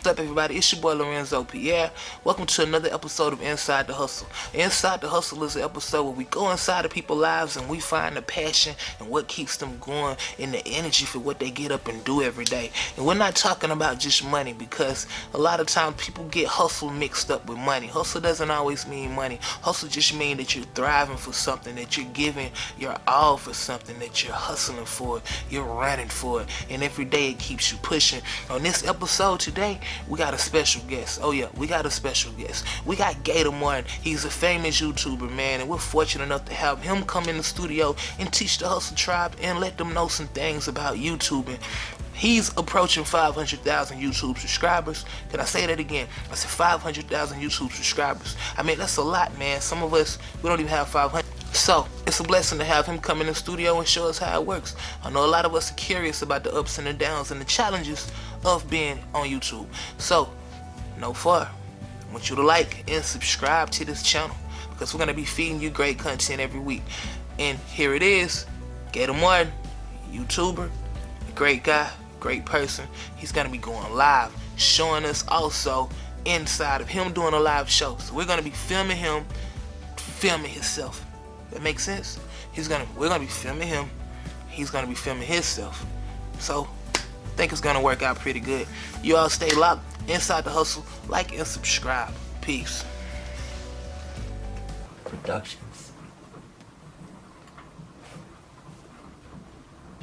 What's up, everybody? It's your boy Lorenzo Pier. Welcome to another episode of Inside the Hustle. Inside the Hustle is an episode where we go inside of people's lives and we find the passion and what keeps them going and the energy for what they get up and do every day. And we're not talking about just money, because a lot of times people get hustle mixed up with money. Hustle doesn't always mean money. Hustle just means that you're thriving for something, that you're giving your all for something, that you're hustling for it, you're running for it, and every day it keeps you pushing. On this episode today, we got a special guest. Oh yeah, we got a special guest. We got Gattor. He's a famous YouTuber, man, and we're fortunate enough to have him come in the studio and teach the Hustle Tribe and let them know some things about YouTubing. He's approaching 500,000 YouTube subscribers. Can I say that again? I said 500,000 YouTube subscribers. I mean, that's a lot, man. Some of us, we don't even have 500. So, it's a blessing to have him come in the studio and show us how it works. I know a lot of us are curious about the ups and the downs and the challenges of being on YouTube. So, no further, I want you to like and subscribe to this channel, because we're going to be feeding you great content every week. And here it is, Gattor, YouTuber, great guy, great person. He's going to be going live, showing us also inside of him doing a live show. So we're going to be filming him, filming himself. That makes sense? We're gonna be filming him. He's gonna be filming himself. So, I think it's gonna work out pretty good. You all stay locked inside the hustle. Like and subscribe. Peace. Productions.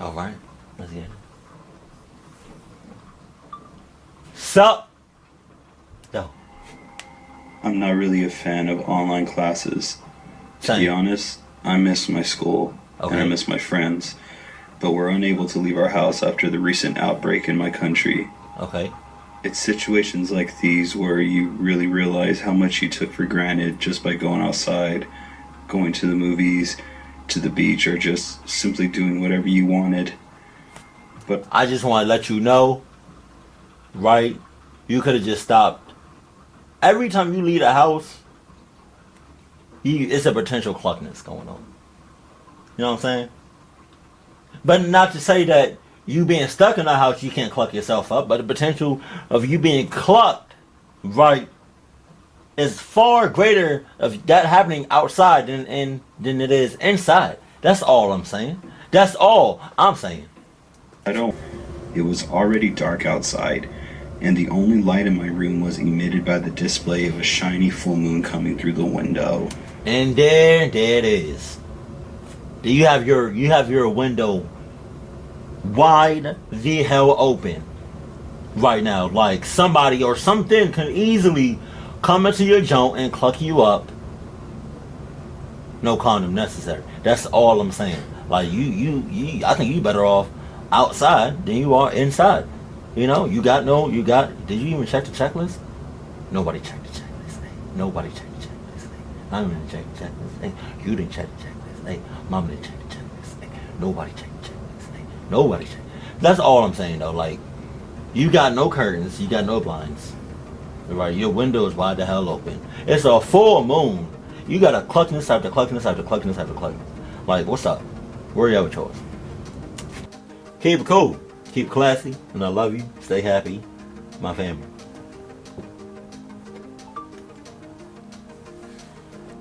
All right, let's get it. Sup? Yo. I'm not really a fan of online classes. To be honest, I miss my school and I miss my friends, but we're unable to leave our house after the recent outbreak in my country. Okay. It's situations like these where you really realize how much you took for granted just by going outside, going to the movies, to the beach, or just simply doing whatever you wanted. But I just want to let you know, right? You could have just stopped. Every time you leave the house, it's a potential cluckness going on. You know what I'm saying? But not to say that you being stuck in the house, you can't cluck yourself up, but the potential of you being clucked, right, is far greater of that happening outside than it is inside. That's all I'm saying. That's all I'm saying. It was already dark outside, and the only light in my room was emitted by the display of a shiny full moon coming through the window. And there it is. You have your window wide the hell open right now. Like somebody or something can easily come into your joint and cluck you up. No condom necessary. That's all I'm saying. Like I think you better off outside than you are inside. You know, did you even check the checklist? Nobody checked the checklist. Nobody checked the checklist. I'm gonna check the checklist. Hey, you didn't check the checklist. Hey, mom didn't check the checklist. Hey, nobody checked the checklist. Hey, nobody checked. That's all I'm saying though. Like, you got no curtains, you got no blinds. Right, your window is wide the hell open. It's a full moon. You got a cluckness after cluckness after cluckness after cluckness. Like, what's up? Where you at with yours? Keep it cool. Keep it classy. And I love you. Stay happy. My family.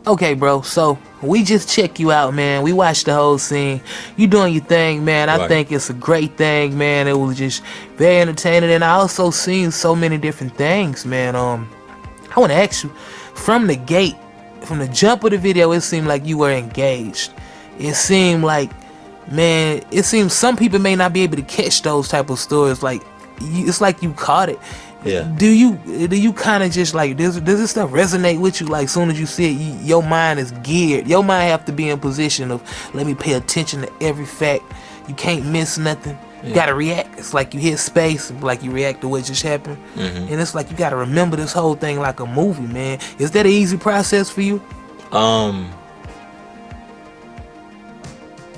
Okay, bro, so we just check you out, man. We watched the whole scene. You doing your thing, man. I think it's a great thing, man. It was just very entertaining, and I also seen so many different things, man. I want to ask you, from the gate, from the jump of the video, it seemed like you were engaged. It seemed like, man, some people may not be able to catch those type of stories. Like, it's like you caught it. Yeah. Do you kind of just like, does this stuff resonate with you? Like, soon as you see it, your mind is geared. Your mind have to be in position of, let me pay attention to every fact. You can't miss nothing. You gotta react. It's like you hit space, like you react to what just happened. And it's like you gotta remember this whole thing like a movie, man. Is that an easy process for you?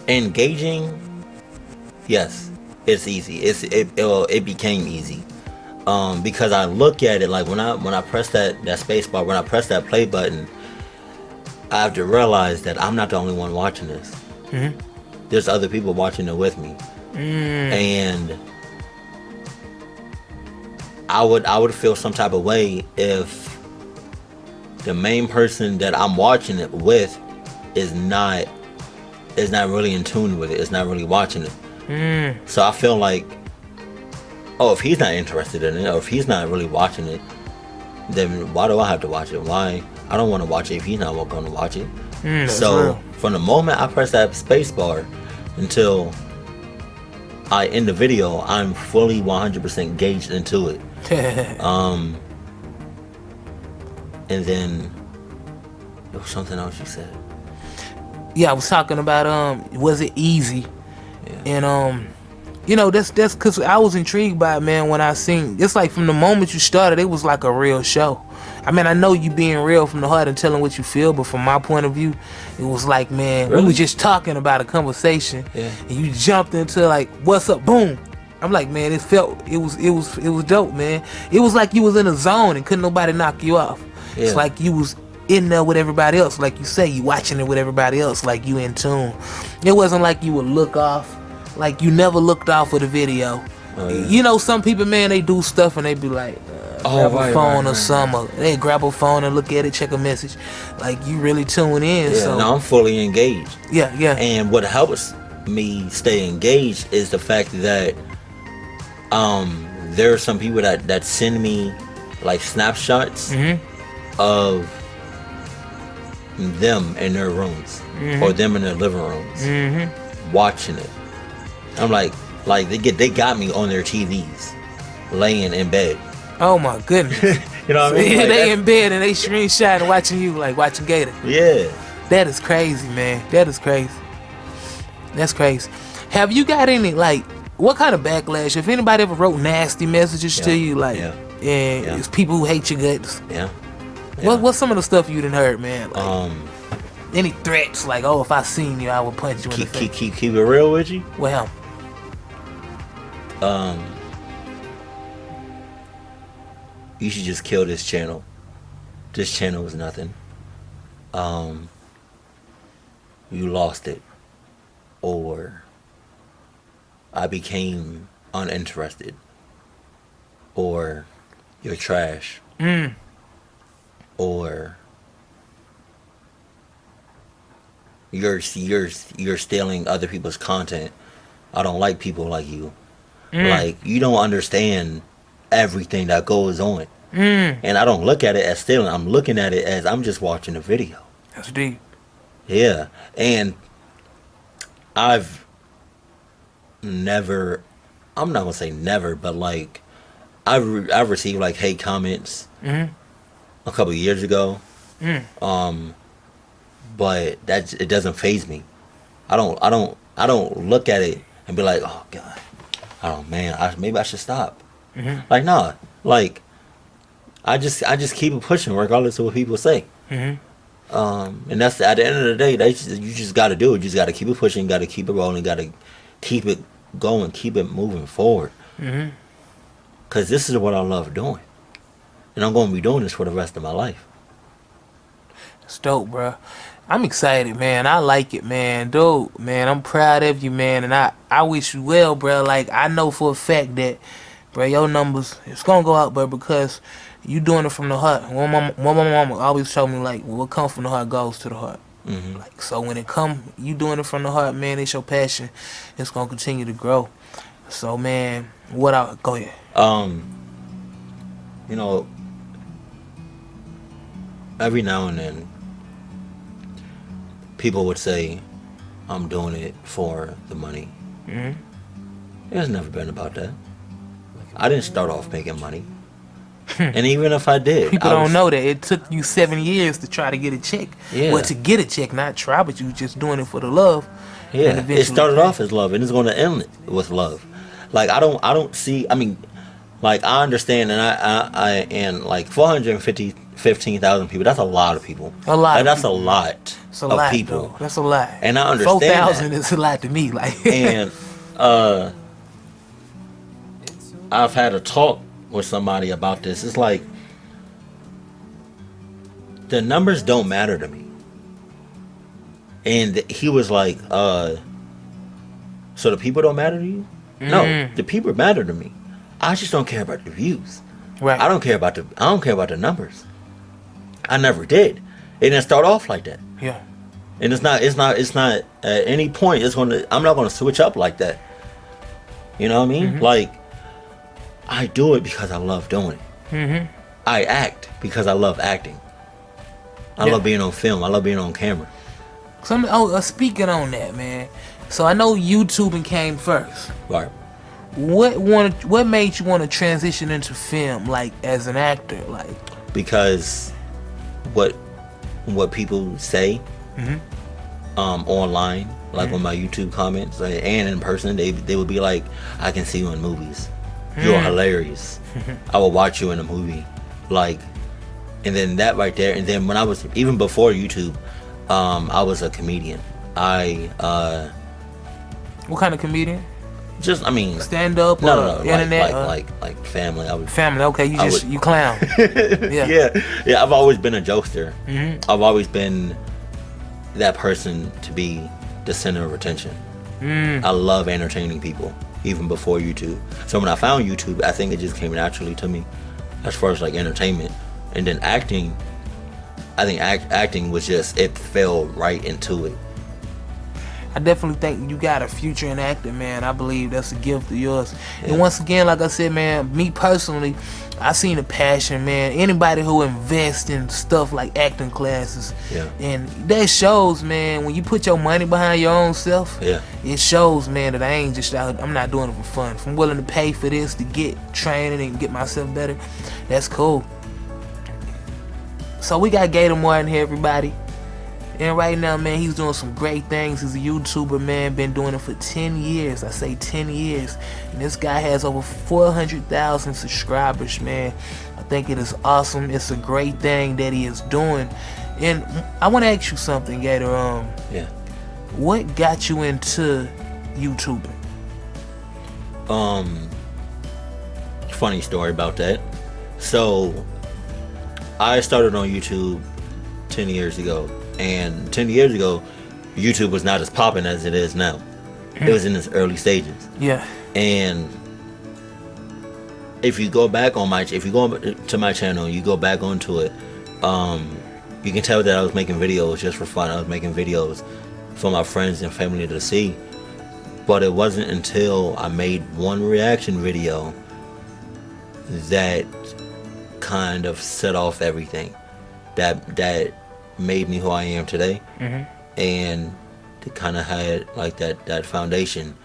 Engaging, yes, it's easy. It became easy. Because I look at it like when I press that space bar, when I press that play button, I have to realize that I'm not the only one watching this. There's other people watching it with me, and I would feel some type of way if the main person that I'm watching it with is not really in tune with it. Is not really watching it. So I feel like, oh, if he's not interested in it, or if he's not really watching it, then why do I have to watch it? Why? I don't want to watch it if he's not going to watch it. So real. from the moment I press that space bar until I end the video, I'm fully 100% engaged into it. And then there was something else you said. Yeah, I was talking about was it easy? Yeah. And you know, that's because I was intrigued by it, man. When I seen, it's like from the moment you started, it was like a real show. I mean, I know you being real from the heart and telling what you feel, but from my point of view, it was like, man, we Really? were just talking about a conversation, Yeah. and you jumped into like, what's up, boom. I'm like, man, it was dope, man. It was like you was in a zone and couldn't nobody knock you off. Yeah. It's like you was in there with everybody else, like you say, you watching it with everybody else, like you in tune. It wasn't like you would look off, like you never looked off of the video. Oh, yeah. You know, some people, man, they do stuff and they be like, grab a phone or something. They grab a phone and look at it, check a message. Like you really tune in. Yeah, So no, I'm fully engaged. yeah. And what helps me stay engaged is the fact that there are some people that send me like snapshots of them in their rooms or them in their living rooms watching it. I'm like they got me on their TVs laying in bed. Oh my goodness. You know what I mean? Like, They in bed and they screenshot and watching you, like watching Gattor. yeah. That is crazy, man. That is crazy. That's crazy. Have you got any, like, what kind of backlash? If anybody ever wrote nasty messages to you, like, Yeah. it's people who hate your guts. Yeah. What's some of the stuff you done heard, man? Like, any threats, like, oh, if I seen you, I would punch you in the face. Keep it real with you. Well, You should just kill this channel. This channel is nothing. You lost it. Or I became uninterested. Or you're trash. Or you're stealing other people's content. I don't like people like you. Like, you don't understand everything that goes on. And I don't look at it as stealing. I'm looking at it as I'm just watching a video. that's deep. Yeah. And I've never, I'm not gonna say never, but like I've received like hate comments a couple of years ago. But it doesn't faze me. I don't look at it and be like, oh God, oh man, maybe I should stop. Like, nah, like I just keep it pushing regardless of what people say. And that's, at the end of the day, you just got to do it. You just got to keep it pushing, got to keep it rolling, got to keep it going, keep it moving forward. Because this is what I love doing. And I'm going to be doing this for the rest of my life. It's dope, bro. I'm excited, man. I like it, man. Dude, man, I'm proud of you, man. And I wish you well, bro. Like, I know for a fact that, bro, your numbers, it's going to go out, bro, because you doing it from the heart. One my mama always told me, like, what comes from the heart goes to the heart. Like, so when it come, you doing it from the heart, man, it's your passion. It's going to continue to grow. So, man, go ahead. You know, every now and then, people would say, I'm doing it for the money. It's never been about that. I didn't start off making money. And even if I did, People don't know that it took you 7 years to try to get a check. Yeah. Well, to get a check, not try, but you just doing it for the love. Yeah, And it eventually started off as love, and it's going to end with love. Like, I don't see. I mean, like, I understand, and I and like 15,000 people. That's a lot of people. A lot. Like, that's a lot It's a of lot, people. though. That's a lot. And I understand 4,000 that. is a lot to me. Like, And I've had a talk with somebody about this. It's like, the numbers don't matter to me. And he was like, so the people don't matter to you? No, the people matter to me. I just don't care about the views. Right. I don't care about the numbers. I never did. It didn't start off like that. Yeah. And it's not at any point I'm not gonna switch up like that. You know what I mean? Mm-hmm. Like, I do it because I love doing it. Mm-hmm. I act because I love acting. I love being on film. I love being on camera. So, speaking on that, man. So I know YouTubing came first. Right. What made you want to transition into film, like as an actor, like? Because what people say online, like on my YouTube comments, and in person, they would be like, "I can see you in movies. You're hilarious. I will watch you in a movie." Like, and then that right there, and then when I was even before YouTube, I was a comedian. What kind of comedian? Just, I mean, Stand up? no, internet? like family. Family. Okay, you clown. Yeah. yeah. I've always been a jokester. I've always been that person to be the center of attention. I love entertaining people, even before YouTube. So when I found YouTube, I think it just came naturally to me, as far as like entertainment, and then acting. I think acting was just, it fell right into it. I definitely think you got a future in acting, man. I believe that's a gift of yours. Yeah. And once again, like I said, man, me personally, I seen the passion, man. Anybody who invests in stuff like acting classes, and that shows, man, when you put your money behind your own self, it shows, man, that I ain't just out, I'm not doing it for fun. If I'm willing to pay for this to get training and get myself better, that's cool. So we got Gattor in here, everybody. And right now, man, he's doing some great things. He's a YouTuber, man. Been doing it for 10 years. I say 10 years. And this guy has over 400,000 subscribers, man. I think it is awesome. It's a great thing that he is doing. And I want to ask you something, Gattor. What got you into YouTubing? Funny story about that. So, I started on YouTube 10 years ago. And 10 years ago, YouTube was not as popping as it is now. It was in its early stages. Yeah. And if you go to my channel, you go back onto it, you can tell that I was making videos just for fun. I was making videos for my friends and family to see. But it wasn't until I made one reaction video that kind of set off everything. That made me who I am today, and it kind of had like that foundation.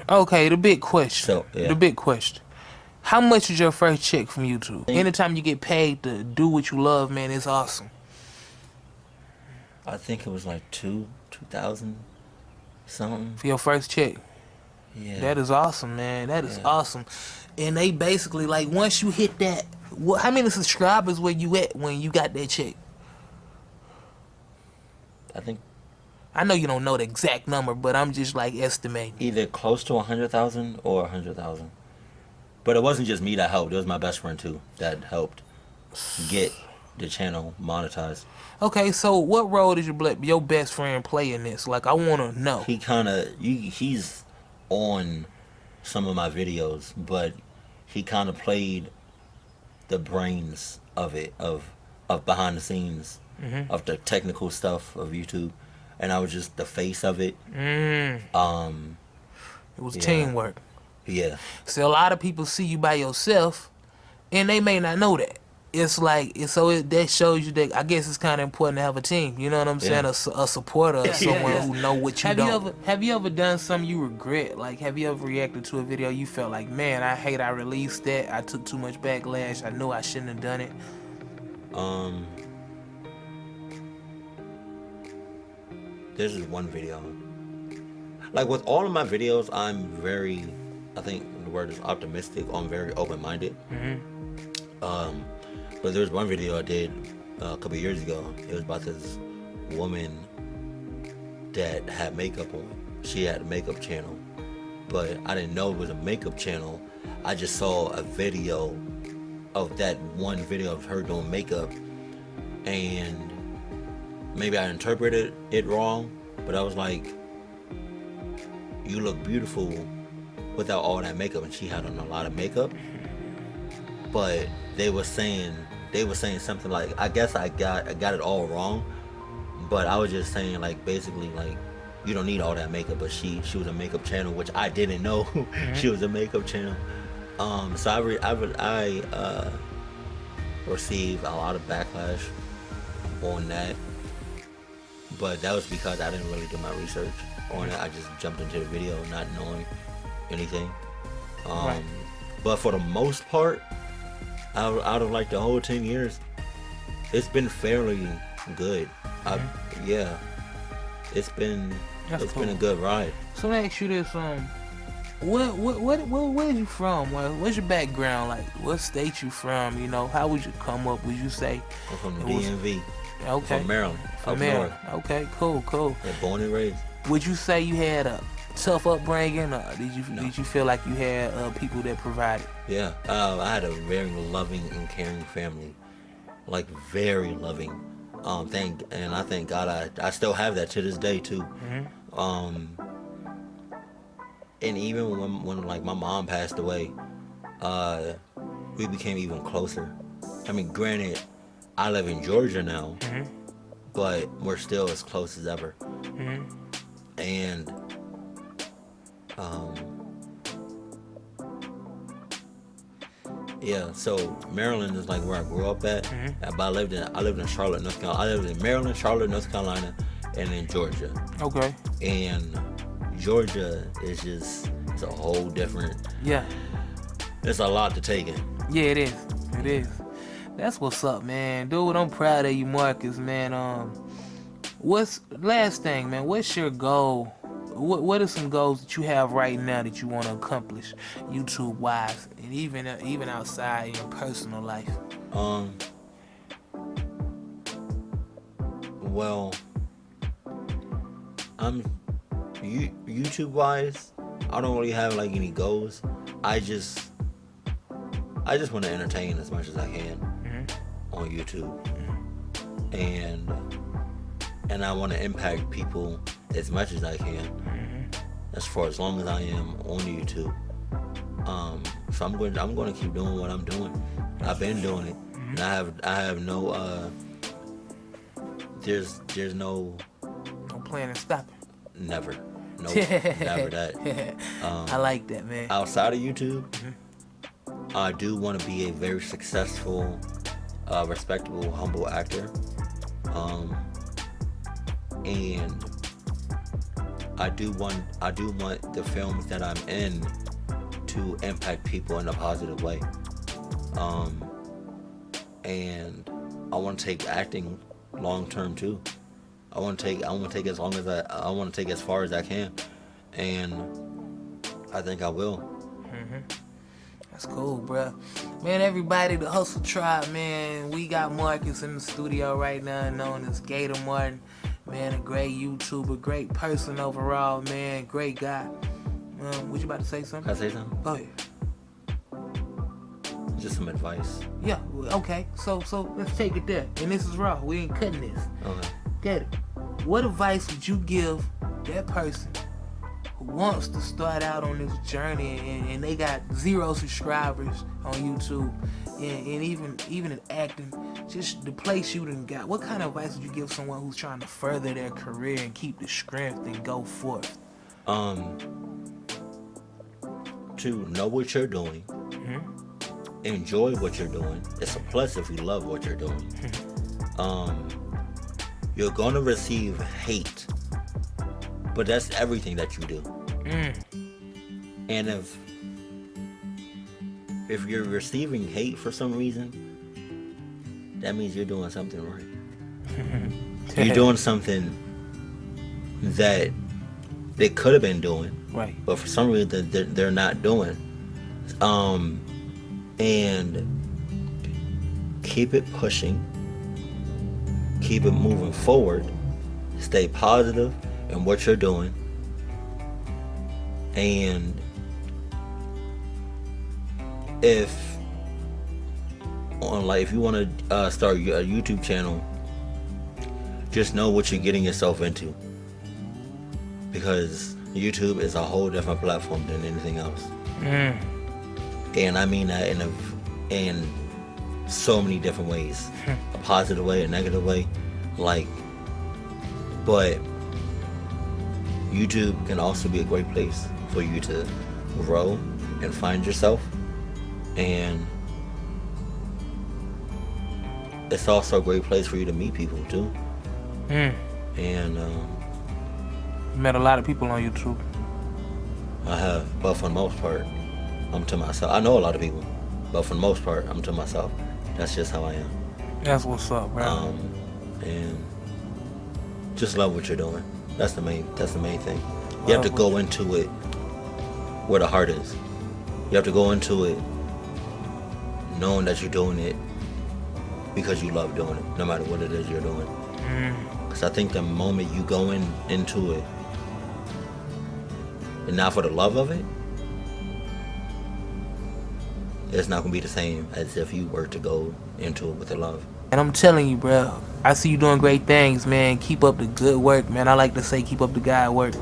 Okay, the big question. So, the big question: how much is your first check from YouTube? Anytime you get paid to do what you love, man, it's awesome. I think it was like 2,000 something for your first check. Yeah, that is awesome, man. That is awesome. And they basically, like, once you hit that, how many subscribers were you at when you got that check? I know you don't know the exact number, but I'm just like estimating. Either close to 100,000 or 100,000. But it wasn't just me that helped. It was my best friend too that helped get the channel monetized. Okay, so what role did your best friend play in this? Like, I want to know. He's on some of my videos, but he kind of played the brains of it, of behind the scenes, of the technical stuff of YouTube, and I was just the face of it. It was teamwork. Yeah. So a lot of people see you by yourself, and they may not know that. It's like, that shows you that I guess it's kind of important to have a team. You know what I'm saying? A supporter, someone who know what you don't. Have you ever done something you regret? Like, have you ever reacted to a video you felt like, man, I hate I released that. I took too much backlash. I knew I shouldn't have done it. There's this one video. Like, with all of my videos, I'm very, I think the word is optimistic. I'm very open-minded. But there's one video I did a couple years ago. It was about this woman that had makeup on. She had a makeup channel, but I didn't know it was a makeup channel. I just saw a video of that one video of her doing makeup, and maybe I interpreted it wrong, but I was like, you look beautiful without all that makeup, and she had on a lot of makeup. but they were saying something like, I guess I got it all wrong, but I was just saying like basically like you don't need all that makeup, but she was a makeup channel, which I didn't know she was a makeup channel. So I received a lot of backlash on that, but that was because I didn't really do my research on it. I just jumped into the video not knowing anything. Right. But for the most part, out of like the whole 10 years, it's been fairly good. Yeah, it's been been a good ride. So let me ask you this: where you from? What's your background? Like, what state you from? You know, how would you come up? Would you say? I'm from the DMV. Okay. From Maryland. From Up Maryland. north. Okay, cool. Yeah, born and raised. Would you say you had a tough upbringing, or did you feel like you had people that provided? Yeah, I had a very loving and caring family, like very loving. I thank God I still have that to this day too. And even when like my mom passed away, we became even closer. I mean, granted, I live in Georgia now, but we're still as close as ever. And yeah, so Maryland is like where I grew up at. But I lived in Charlotte, North Carolina. I lived in Maryland, Charlotte, North Carolina, and in Georgia. Okay. And Georgia is it's a whole different. Yeah. It's a lot to take in. Yeah, it is. It is. That's what's up, man. Dude, I'm proud of you, Marcus, man. Last thing, man, what's your goal? What are some goals that you have right now that you want to accomplish, YouTube wise, and even outside in your personal life? Well, YouTube wise, I don't really have like any goals. I just want to entertain as much as I can on YouTube, and I want to impact people as much as I can, as long as I am on YouTube. So I'm going to keep doing what I'm doing. I've been doing it, and I have no there's no plan to stop it. Never. Nope. Never that. I like that, man. Outside of YouTube, I do want to be a very successful, respectable, humble actor. And I do want the films that I'm in to impact people in a positive way. And I want to take acting long term too. I want to take as far as I can, and I think I will. That's cool, bruh. Man, everybody, the Hustle Tribe, man. We got Marcus in the studio right now, known as Gattor Martin. Man, a great YouTuber, great person overall, man, great guy. Was you about to say something? Can I say something? Go ahead. Just some advice. Yeah, okay. So let's take it there. And this is raw. We ain't cutting this. Okay. Get it. What advice would you give that person who wants to start out on this journey and they got 0 subscribers on YouTube and even in acting, just the place you done got? What kind of advice would you give someone who's trying to further their career and keep the strength and go forth? To know what you're doing, enjoy what you're doing. It's a plus if you love what you're doing. You're gonna receive hate, but that's everything that you do. And if you're receiving hate for some reason, that means you're doing something right. You're doing something that they could have been doing, Right. but for some reason they're not doing. And keep it pushing, keep it moving forward, stay positive in what you're doing, and if you want to start a YouTube channel, just know what you're getting yourself into, because YouTube is a whole different platform than anything else. And I mean that in so many different ways, a positive way, a negative way, like. But YouTube can also be a great place for you to grow and find yourself, and it's also a great place for you to meet people too. And Met a lot of people on YouTube. I have, but for the most part, I'm to myself. I know a lot of people, but for the most part, I'm to myself. That's just how I am. That's what's up, bro. And just love what you're doing. That's the main thing. You have to go into it where the heart is. You have to go into it knowing that you're doing it because you love doing it, no matter what it is you're doing. Because I think the moment you go into it and not for the love of it, it's not gonna be the same as if you were to go into it with the love. And I'm telling you, bro, I see you doing great things, man. Keep up the good work, man. I like to say keep up the God work.